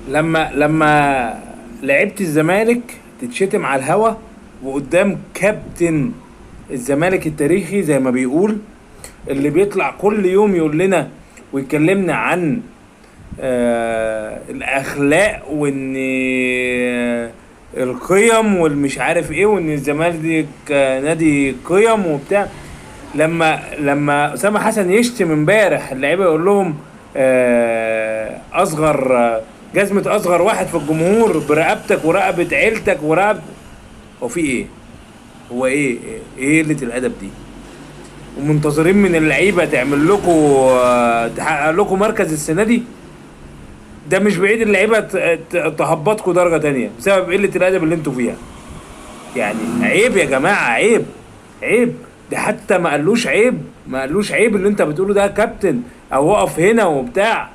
لما لعيبه الزمالك تتشتم على الهوا وقدام كابتن الزمالك التاريخي زي ما بيقول، اللي بيطلع كل يوم يقول لنا ويكلمنا عن الاخلاق، وان القيم والمش عارف ايه، وان الزمالك نادي قيم وبتاع. لما اسامه حسن يشتم امبارح اللعيبه يقول لهم اصغر جزمه اصغر واحد في الجمهور برقبتك ورقبه عيلتك ورقبه. هو في ايه؟ هو ايه قله الادب دي؟ ومنتظرين من اللعيبه تعمل لكم تحقق لكم مركز السنه دي؟ ده مش بعيد اللعيبه تهبطكم درجه تانية بسبب قله الادب اللي انتوا فيها. يعني عيب يا جماعه، عيب، عيب. ده حتى ما قالوش عيب اللي انت بتقوله ده يا كابتن، او وقف هنا وبتاع.